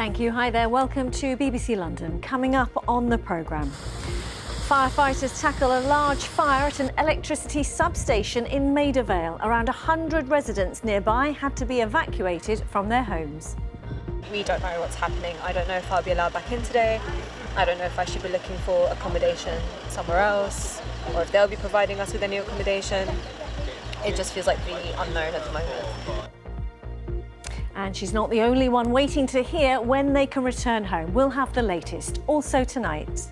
Thank you. Hi there. Welcome to BBC London. Coming up on the programme. Firefighters tackle a large fire at an electricity substation in Maida Vale. Around 100 residents nearby had to be evacuated from their homes. We don't know what's happening. I don't know if I'll be allowed back in today. I don't know if I should be looking for accommodation somewhere else, or if they'll be providing us with any accommodation. It just feels like the unknown at the moment. And she's not the only one waiting to hear when they can return home. We'll have the latest, also tonight.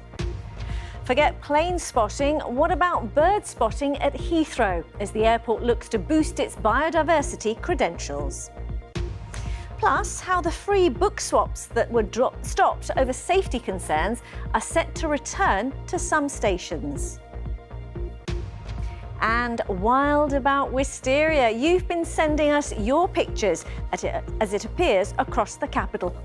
Forget plane spotting, what about bird spotting at Heathrow as the airport looks to boost its biodiversity credentials? Plus, how the free book swaps that were stopped over safety concerns are set to return to some stations. And wild about wisteria. You've been sending us your pictures as it appears across the capital.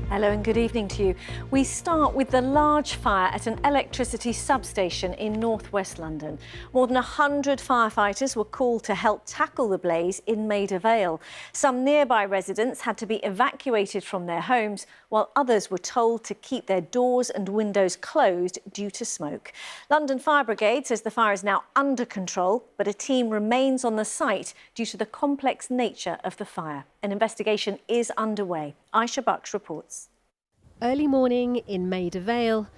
Hello and good evening to you. We start with the large fire at an electricity substation in northwest London. More than 100 firefighters were called to help tackle the blaze in Maida Vale. Some nearby residents had to be evacuated from their homes, while others were told to keep their doors and windows closed due to smoke. London Fire Brigade says the fire is now under control, but a team remains on the site due to the complex nature of the fire. An investigation is underway. Aisha Baksh reports. Early morning in Maida Vale,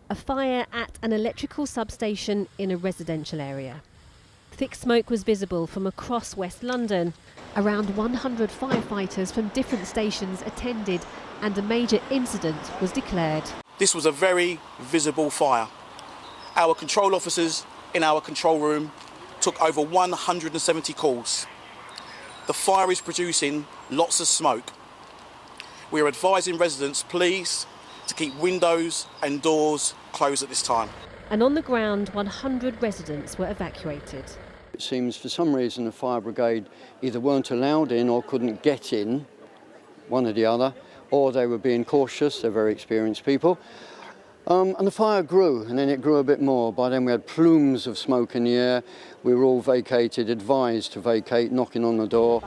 a fire at an electrical substation in a residential area. Thick smoke was visible from across West London. Around 100 firefighters from different stations attended and a major incident was declared. This was a very visible fire. Our control officers in our control room took over 170 calls. The fire is producing lots of smoke. We are advising residents, please, to keep windows and doors closed at this time. And on the ground, 100 residents were evacuated. It seems for some reason the fire brigade either weren't allowed in or couldn't get in, one or the other, or they were being cautious. They're very experienced people. And the fire grew, and then it grew a bit more. By then we had plumes of smoke in the air. We were all vacated, advised to vacate, knocking on the door.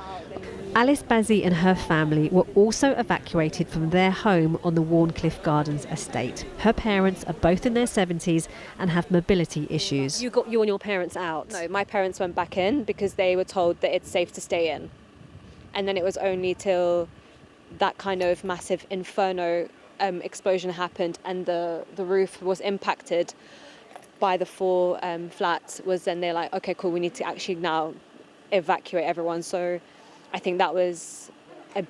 Alice Bazzi and her family were also evacuated from their home on the Warncliffe Gardens estate. Her parents are both in their 70s and have mobility issues. You got you and your parents out? No, my parents went back in because they were told that it's safe to stay in. And then it was only till that kind of massive inferno explosion happened and the roof was impacted by the 4 flats, was then they're like, okay, cool, we need to actually now evacuate everyone. So I think that was a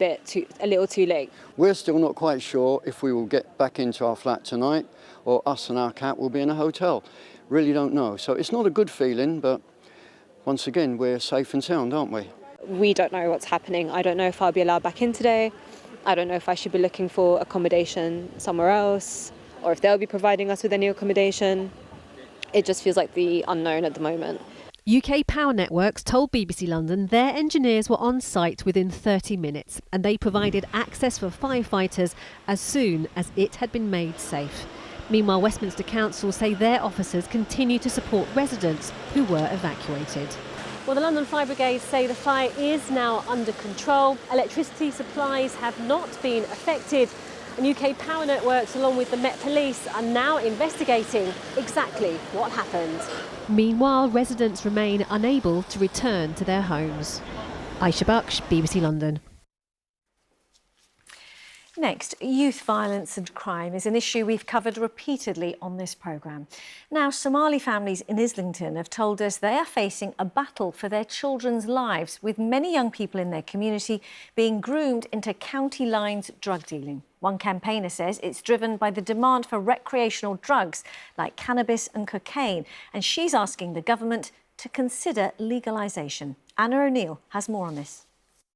little too late. We're still not quite sure if we will get back into our flat tonight or us and our cat will be in a hotel. Really don't know. So it's not a good feeling, but once again, we're safe and sound, aren't we? We don't know what's happening. I don't know if I'll be allowed back in today. I don't know if I should be looking for accommodation somewhere else, or if they'll be providing us with any accommodation. It just feels like the unknown at the moment. UK Power Networks told BBC London their engineers were on site within 30 minutes and they provided access for firefighters as soon as it had been made safe. Meanwhile, Westminster Council say their officers continue to support residents who were evacuated. Well, the London Fire Brigade say the fire is now under control. Electricity supplies have not been affected. And UK Power Networks, along with the Met Police, are now investigating exactly what happened. Meanwhile, residents remain unable to return to their homes. Aisha Baksh, BBC London. Next, youth violence and crime is an issue we've covered repeatedly on this programme. Now, Somali families in Islington have told us they are facing a battle for their children's lives, with many young people in their community being groomed into county lines drug dealing. One campaigner says it's driven by the demand for recreational drugs like cannabis and cocaine, and she's asking the government to consider legalisation. Anna O'Neill has more on this.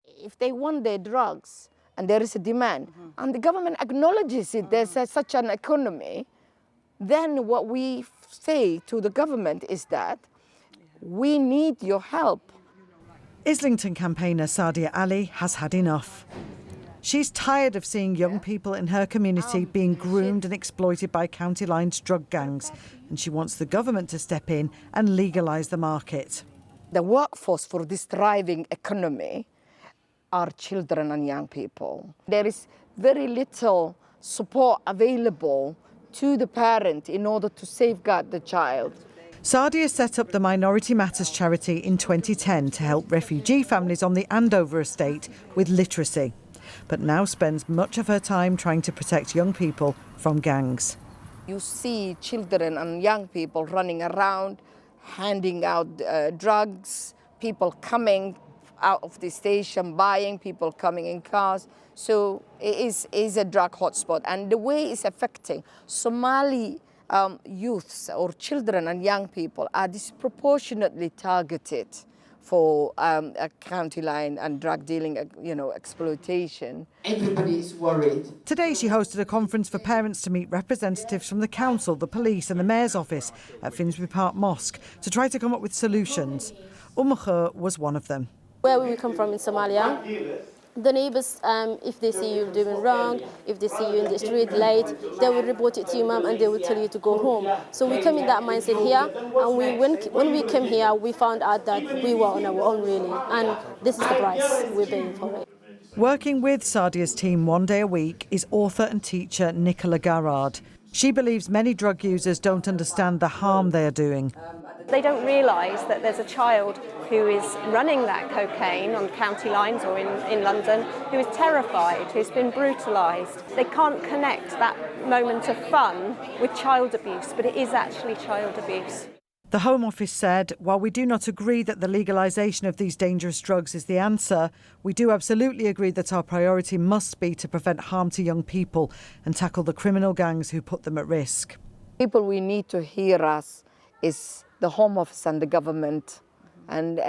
If they want their drugs, and there is a demand, and the government acknowledges it, there's such an economy, then what we say to the government is that we need your help. Islington campaigner Sadia Ali has had enough. She's tired of seeing young people in her community being groomed and exploited by County Line's drug gangs, and she wants the government to step in and legalise the market. The workforce for this thriving economy are children and young people. There is very little support available to the parent in order to safeguard the child. Sadia set up the Minority Matters charity in 2010 to help refugee families on the Andover estate with literacy, but now spends much of her time trying to protect young people from gangs. You see children and young people running around, handing out drugs, people coming out of the station, buying, people coming in cars. So it is a drug hotspot, and the way it's affecting Somali youths or children and young people are disproportionately targeted for a county line and drug dealing, exploitation. Everybody is worried. Today she hosted a conference for parents to meet representatives from the council, the police and the mayor's office at Finsbury Park Mosque to try to come up with solutions. Khur was one of them. Where we come from in Somalia, the neighbours, if they see you doing wrong, if they see you in the street late, they will report it to your mum and they will tell you to go home. So we came in that mindset here, and when we came here, we found out that we were on our own really, and this is the price we're paying for it. Working with Sadia's team one day a week is author and teacher Nicola Garrard. She believes many drug users don't understand the harm they are doing. They don't realise that there's a child who is running that cocaine on county lines or in London, who is terrified, who's been brutalised. They can't connect that moment of fun with child abuse, but it is actually child abuse. The Home Office said, while we do not agree that the legalisation of these dangerous drugs is the answer, we do absolutely agree that our priority must be to prevent harm to young people and tackle the criminal gangs who put them at risk. People we need to hear us is the Home Office and the government. And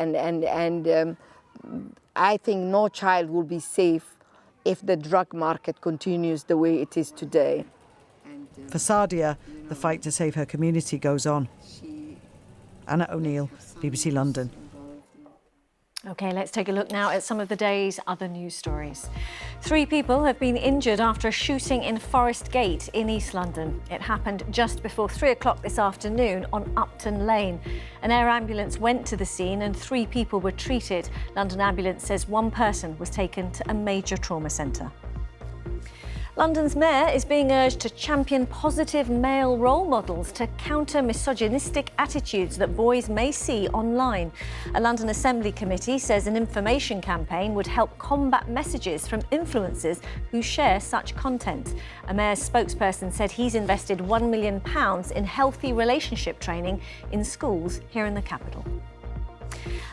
I think no child will be safe if the drug market continues the way it is today. For Sadia, the fight to save her community goes on. Anna O'Neill, BBC London. OK, let's take a look now at some of the day's other news stories. 3 people have been injured after a shooting in Forest Gate in East London. It happened just before 3 o'clock this afternoon on Upton Lane. An air ambulance went to the scene and 3 people were treated. London Ambulance says 1 person was taken to a major trauma centre. London's mayor is being urged to champion positive male role models to counter misogynistic attitudes that boys may see online. A London Assembly committee says an information campaign would help combat messages from influencers who share such content. A mayor's spokesperson said he's invested £1 million in healthy relationship training in schools here in the capital.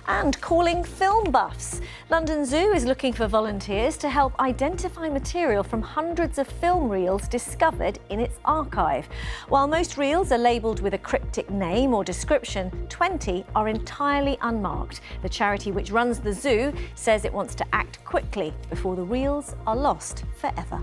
And calling film buffs. London Zoo is looking for volunteers to help identify material from hundreds of film reels discovered in its archive. While most reels are labelled with a cryptic name or description, 20 are entirely unmarked. The charity which runs the zoo says it wants to act quickly before the reels are lost forever.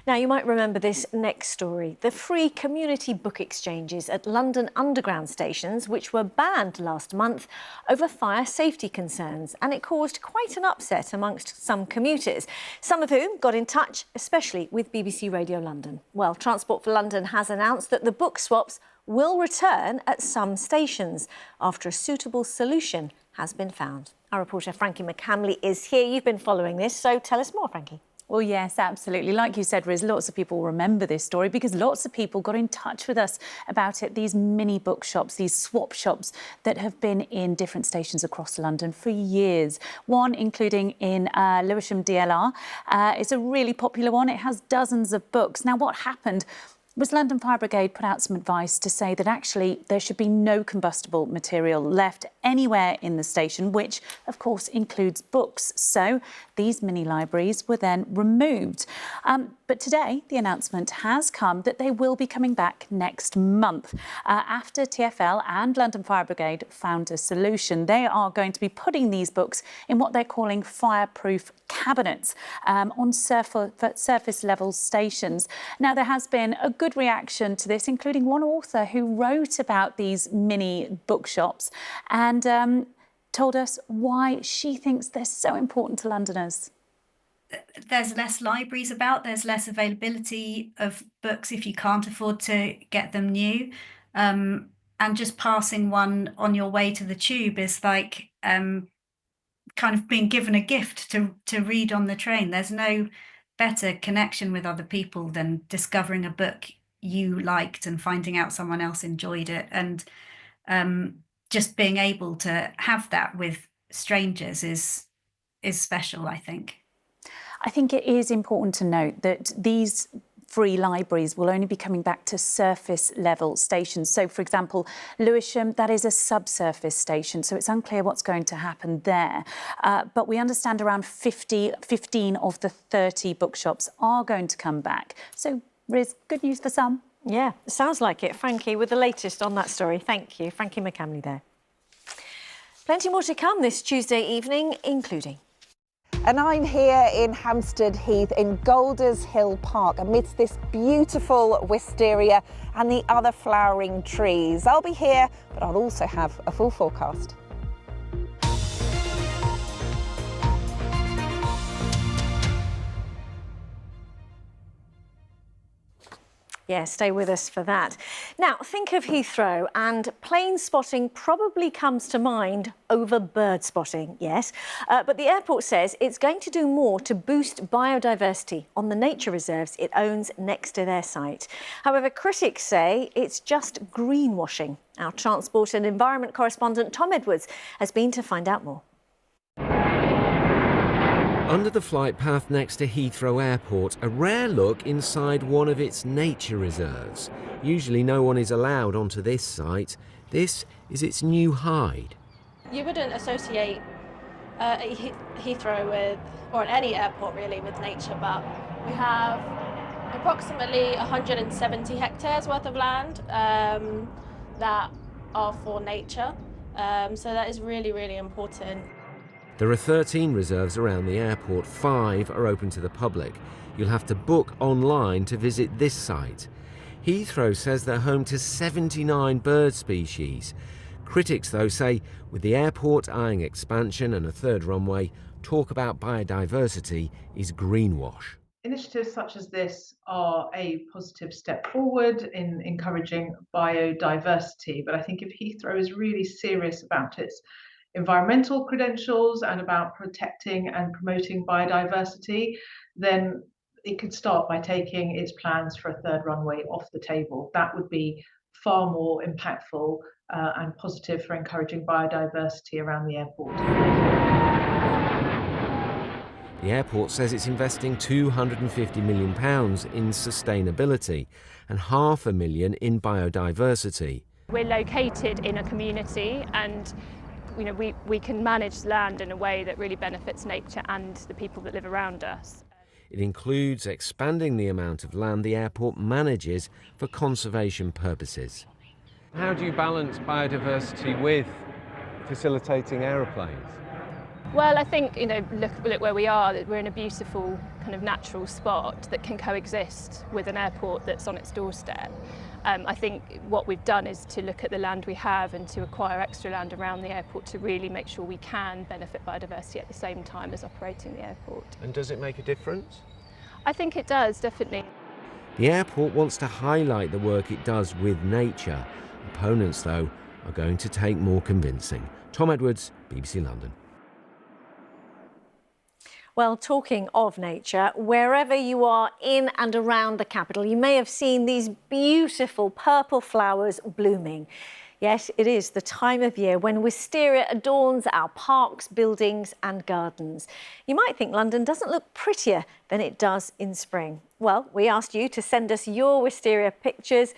Now, you might remember this next story. The free community book exchanges at London Underground stations, which were banned last month over fire safety concerns. And it caused quite an upset amongst some commuters, some of whom got in touch, especially with BBC Radio London. Well, Transport for London has announced that the book swaps will return at some stations after a suitable solution has been found. Our reporter Frankie McCamley is here. You've been following this, so tell us more, Frankie. Well, yes, absolutely. Like you said, Riz, lots of people remember this story because lots of people got in touch with us about it. These mini bookshops, these swap shops that have been in different stations across London for years. One including in Lewisham DLR. It's a really popular one. It has dozens of books. Now, what happened was London Fire Brigade put out some advice to say that actually there should be no combustible material left anywhere in the station, which of course includes books. So these mini libraries were then removed. But today the announcement has come that they will be coming back next month. After TfL and London Fire Brigade found a solution, they are going to be putting these books in what they're calling fireproof cabinets on surface level stations. Now, there has been a good reaction to this, including one author who wrote about these mini bookshops, and told us why she thinks they're so important to Londoners. There's less libraries about, there's less availability of books if you can't afford to get them new. And just passing one on your way to the tube is like kind of being given a gift to read on the train. There's no better connection with other people than discovering a book you liked and finding out someone else enjoyed it. And just being able to have that with strangers is special, I think. I think it is important to note that these free libraries will only be coming back to surface level stations. So, for example, Lewisham, that is a subsurface station, so it's unclear what's going to happen there. But we understand around 15 of the 30 bookshops are going to come back. So, Riz, good news for some. Yeah, sounds like it. Frankie, with the latest on that story. Thank you. Frankie McCamley there. Plenty more to come this Tuesday evening, including... And I'm here in Hampstead Heath in Golders Hill Park amidst this beautiful wisteria and the other flowering trees. I'll be here, but I'll also have a full forecast. Yeah, stay with us for that. Now, think of Heathrow, and plane spotting probably comes to mind over bird spotting, yes. But the airport says it's going to do more to boost biodiversity on the nature reserves it owns next to their site. However, critics say it's just greenwashing. Our transport and environment correspondent Tom Edwards has been to find out more. Under the flight path next to Heathrow Airport, a rare look inside one of its nature reserves. Usually no one is allowed onto this site. This is its new hide. You wouldn't associate Heathrow with, or any airport really, with nature, but we have approximately 170 hectares worth of land that are for nature. So that is really, really important. There are 13 reserves around the airport, 5 are open to the public. You'll have to book online to visit this site. Heathrow says they're home to 79 bird species. Critics, though, say with the airport eyeing expansion and a third runway, talk about biodiversity is greenwash. Initiatives such as this are a positive step forward in encouraging biodiversity, but I think if Heathrow is really serious about its environmental credentials and about protecting and promoting biodiversity, then it could start by taking its plans for a third runway off the table. That would be far more impactful and positive for encouraging biodiversity around the airport. The airport says it's investing £250 million in sustainability and £500,000 in biodiversity. We're located in a community, and we can manage land in a way that really benefits nature and the people that live around us. It includes expanding the amount of land the airport manages for conservation purposes. How do you balance biodiversity with facilitating aeroplanes? Well, I think, look where we are, that we're in a beautiful kind of natural spot that can coexist with an airport that's on its doorstep. I think what we've done is to look at the land we have and to acquire extra land around the airport to really make sure we can benefit biodiversity at the same time as operating the airport. And does it make a difference? I think it does, definitely. The airport wants to highlight the work it does with nature. Opponents, though, are going to take more convincing. Tom Edwards, BBC London. Well, talking of nature, wherever you are in and around the capital, you may have seen these beautiful purple flowers blooming. Yes, it is the time of year when wisteria adorns our parks, buildings and gardens. You might think London doesn't look prettier than it does in spring. Well, we asked you to send us your wisteria pictures,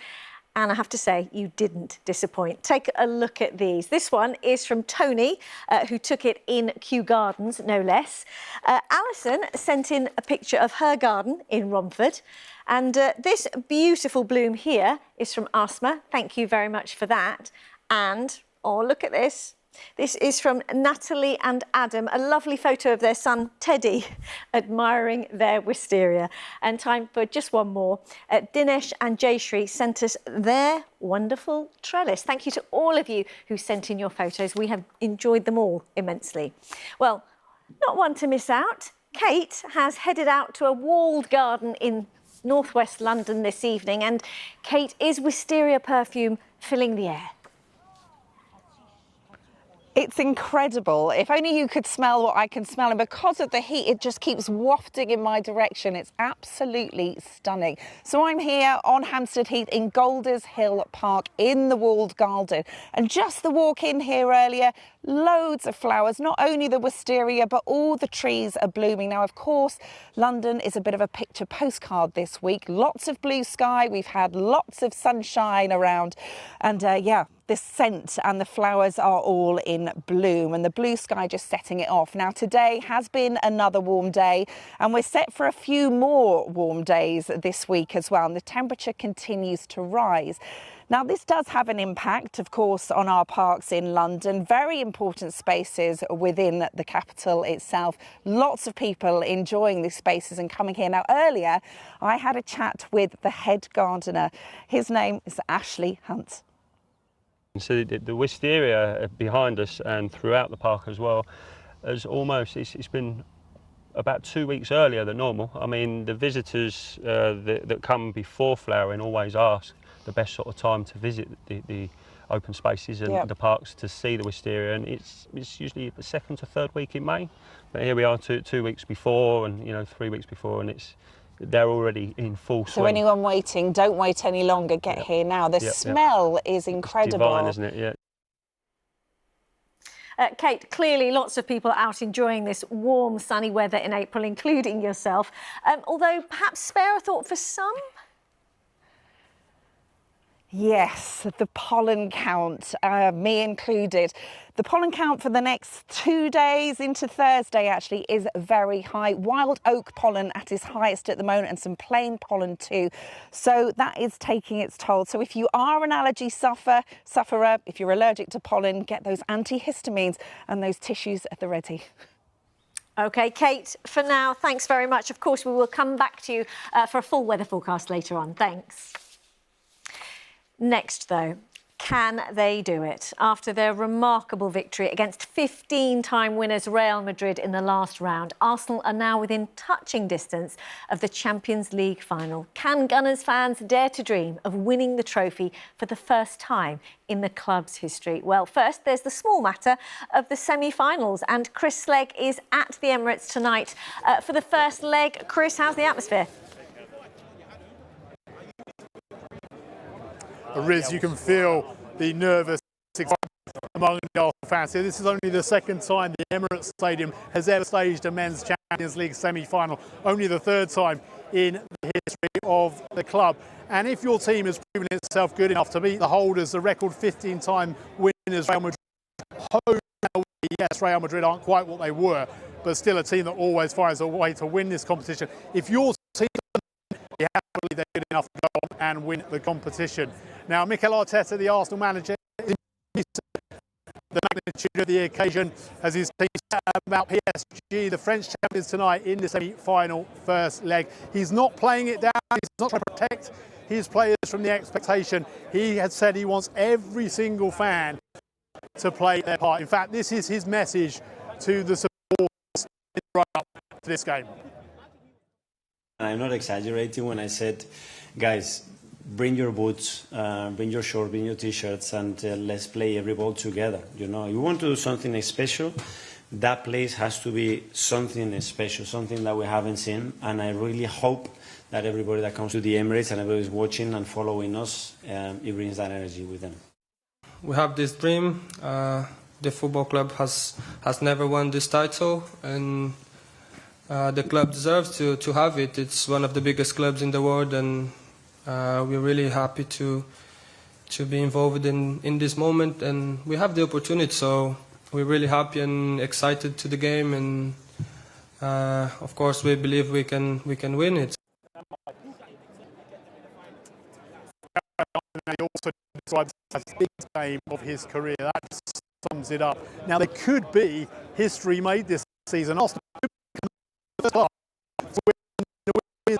and I have to say, you didn't disappoint. Take a look at these. This one is from Tony, who took it in Kew Gardens, no less. Alison sent in a picture of her garden in Romford. And this beautiful bloom here is from Asma. Thank you very much for that. And, oh, look at this. This is from Natalie and Adam, a lovely photo of their son Teddy admiring their wisteria. And time for just one more. Dinesh and Jayshree sent us their wonderful trellis. Thank you to all of you who sent in your photos. We have enjoyed them all immensely. Well, not one to miss out. Kate has headed out to a walled garden in northwest London this evening, and Kate, is wisteria perfume filling the air? It's incredible. If only you could smell what I can smell, and because of the heat it just keeps wafting in my direction. It's absolutely stunning. So I'm here on Hampstead Heath in Golders Hill Park in the walled garden, and just the walk in here earlier, loads of flowers, not only the wisteria but all the trees are blooming. Now of course London is a bit of a picture postcard this week. Lots of blue sky, we've had lots of sunshine around, and yeah, the scent and the flowers are all in bloom, and the blue sky just setting it off. Now today has been another warm day, and we're set for a few more warm days this week as well, and the temperature continues to rise. Now this does have an impact, of course, on our parks in London. Very important spaces within the capital itself. Lots of people enjoying these spaces and coming here. Now earlier I had a chat with the head gardener. His name is Ashley Hunt. So the wisteria behind us and throughout the park as well, has almost, it's been about 2 weeks earlier than normal. I mean, the visitors that come before flowering always ask the best sort of time to visit the open spaces and the parks to see the wisteria, and it's usually the second to third week in May. But here we are 2 weeks before, and 3 weeks before, and they're already in full swing. So anyone waiting, don't wait any longer, get here now. The smell is incredible. It's divine, isn't it? Yeah. Kate, clearly lots of people out enjoying this warm, sunny weather in April, including yourself. Although perhaps spare a thought for some? Yes, the pollen count, me included. The pollen count for the next 2 days into Thursday actually is very high. Wild oak pollen at its highest at the moment, and some plain pollen too. So that is taking its toll. So if you are an allergy sufferer, if you're allergic to pollen, get those antihistamines and those tissues at the ready. OK, Kate, for now, thanks very much. Of course, we will come back to you for a full weather forecast later on. Thanks. Next, though, can they do it? After their remarkable victory against 15-time winners Real Madrid in the last round, Arsenal are now within touching distance of the Champions League final. Can Gunners fans dare to dream of winning the trophy for the first time in the club's history? Well, first, there's the small matter of the semi-finals, and Chris Slegg is at the Emirates tonight for the first leg. Chris, how's the atmosphere? Riz, you can feel the nervous among the Arsenal fans here. This is only the second time the Emirates Stadium has ever staged a men's Champions League semi-final. Only the third time in the history of the club. And if your team has proven itself good enough to beat the holders, the record 15-time winners Real Madrid, yes, Real Madrid aren't quite what they were, but still a team that always finds a way to win this competition. If your team, you have to believe they're good enough to go on and win the competition. Now, Mikel Arteta, the Arsenal manager, is the magnitude of the occasion as his team about PSG, the French champions tonight in the semi-final first leg. He's not playing it down, he's not trying to protect his players from the expectation. He has said he wants every single fan to play their part. In fact, this is his message to the supporters right up to this game. I'm not exaggerating when I said, guys, bring your boots, bring your shorts, bring your t-shirts, and let's play every ball together. You know, you want to do something special, that place has to be something special, something that we haven't seen. And I really hope that everybody that comes to the Emirates and everybody is watching and following us, it brings that energy with them. We have this dream. The football club has never won this title, and the club deserves to have it. It's one of the biggest clubs in the world, and we're really happy to be involved in this moment, and we have the opportunity. So we're really happy and excited to the game, and of course we believe we can win it. He also describes it as the biggest game of his career. That's sums it up. Now, there could be history made this season. Arsenal could become the first club to win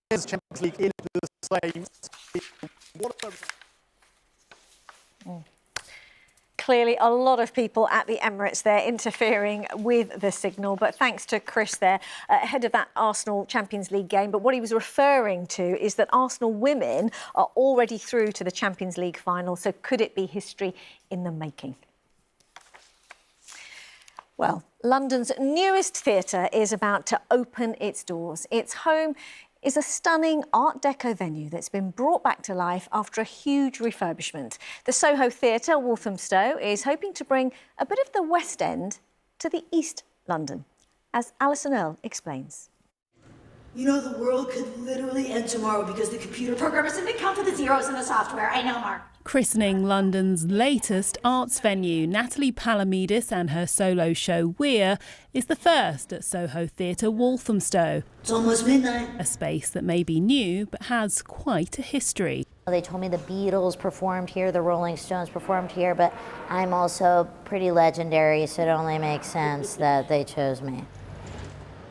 the Champions League in the same season. Clearly a lot of people at the Emirates there interfering with the signal, but thanks to Chris there ahead of that Arsenal Champions League game. But what he was referring to is that Arsenal women are already through to the Champions League final, so could it be history in the making? Well, London's newest theatre is about to open its doors. Its home is a stunning Art Deco venue that's been brought back to life after a huge refurbishment. The Soho Theatre, Walthamstow, is hoping to bring a bit of the West End to the East London, as Alison Earle explains. You know, the world could literally end tomorrow because the computer programmers didn't account for the zeros in the software. I know, Mark. Christening London's latest arts venue, Natalie Palamides and her solo show Weir is the first at Soho Theatre, Walthamstow. It's almost midnight. A space that may be new but has quite a history. They told me the Beatles performed here, the Rolling Stones performed here, but I'm also pretty legendary, so it only makes sense that they chose me.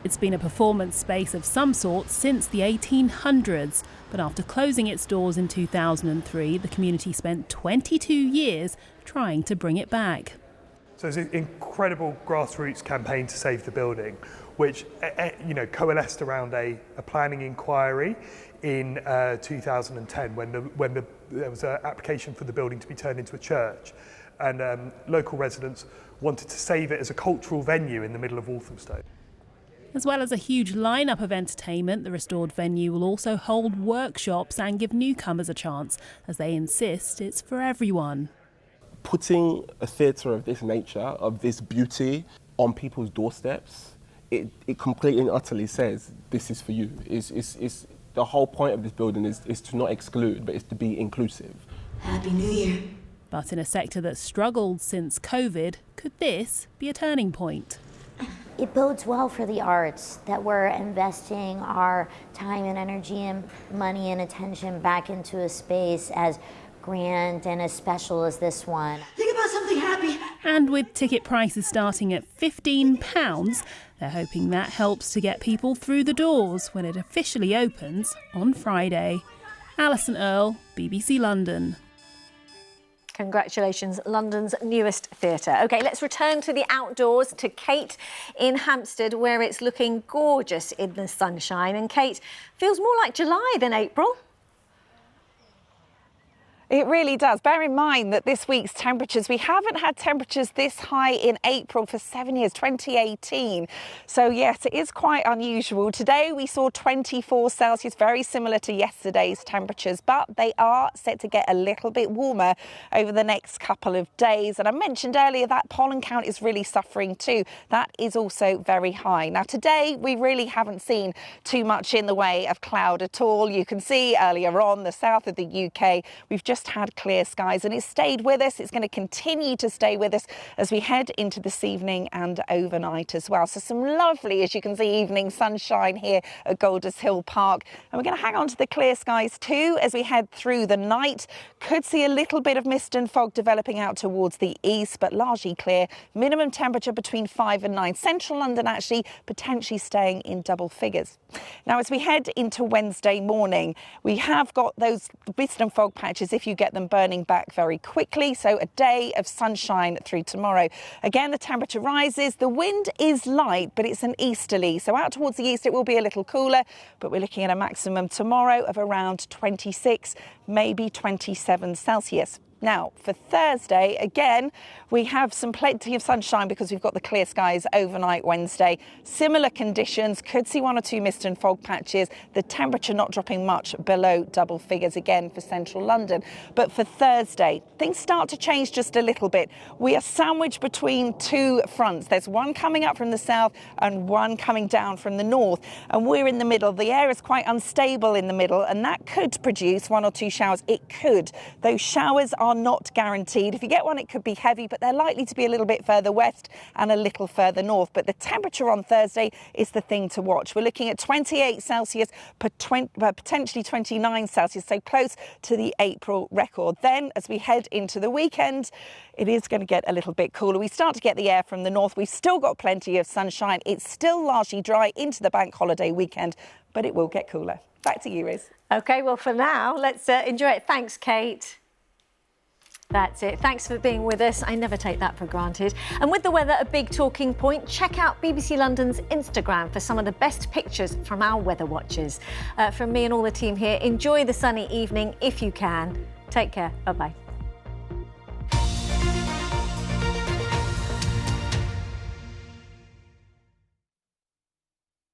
It's been a performance space of some sort since the 1800s, but after closing its doors in 2003, the community spent 22 years trying to bring it back. So it's an incredible grassroots campaign to save the building, which coalesced around a planning inquiry in 2010 when there was an application for the building to be turned into a church, and local residents wanted to save it as a cultural venue in the middle of Walthamstow. As well as a huge lineup of entertainment, the restored venue will also hold workshops and give newcomers a chance, as they insist it's for everyone. Putting a theatre of this nature, of this beauty, on people's doorsteps, it completely and utterly says this is for you. It's the whole point of this building is to not exclude, but it's to be inclusive. Happy New Year. But in a sector that's struggled since COVID, could this be a turning point? It bodes well for the arts that we're investing our time and energy and money and attention back into a space as grand and as special as this one. Think about something happy. And with ticket prices starting at £15, they're hoping that helps to get people through the doors when it officially opens on Friday. Alison Earle, BBC London. Congratulations, London's newest theatre. OK, let's return to the outdoors, to Kate in Hampstead, where it's looking gorgeous in the sunshine. And Kate, feels more like July than April. It really does. Bear in mind that this week's temperatures, we haven't had temperatures this high in April for 7 years, 2018. So yes, it is quite unusual. Today we saw 24 Celsius, very similar to yesterday's temperatures, but they are set to get a little bit warmer over the next couple of days. And I mentioned earlier that pollen count is really suffering too. That is also very high. Now today we really haven't seen too much in the way of cloud at all. You can see earlier on the south of the UK, we've just had clear skies, and it's stayed with us. It's going to continue to stay with us as we head into this evening and overnight as well. So some lovely, as you can see, evening sunshine here at Golders Hill Park. And we're going to hang on to the clear skies too as we head through the night. Could see a little bit of mist and fog developing out towards the east, but largely clear. Minimum temperature between 5 and 9. Central London actually potentially staying in double figures. Now, as we head into Wednesday morning, we have got those mist and fog patches, if you get them, burning back very quickly. So a day of sunshine through tomorrow. Again, the temperature rises. The wind is light, but it's an easterly. So out towards the east, it will be a little cooler, but we're looking at a maximum tomorrow of around 26, maybe 27 Celsius. Now, for Thursday, again, we have plenty of sunshine because we've got the clear skies overnight Wednesday. Similar conditions, could see 1 or 2 mist and fog patches. The temperature not dropping much below double figures again for central London. But for Thursday, things start to change just a little bit. We are sandwiched between two fronts. There's one coming up from the south and one coming down from the north. And we're in the middle. The air is quite unstable in the middle, and that could produce 1 or 2 showers. It could. Those showers are are not guaranteed. If you get one, it could be heavy, but they're likely to be a little bit further west and a little further north. But the temperature on Thursday is the thing to watch. We're looking at 28 Celsius, potentially 29 Celsius, so close to the April record. Then, as we head into the weekend, it is going to get a little bit cooler. We start to get the air from the north. We've still got plenty of sunshine. It's still largely dry into the bank holiday weekend, but it will get cooler. Back to you, Riz. OK, well, for now, let's enjoy it. Thanks, Kate. That's it. Thanks for being with us. I never take that for granted. And with the weather a big talking point, check out BBC London's Instagram for some of the best pictures from our weather watchers. From me and all the team here, enjoy the sunny evening if you can. Take care. Bye-bye.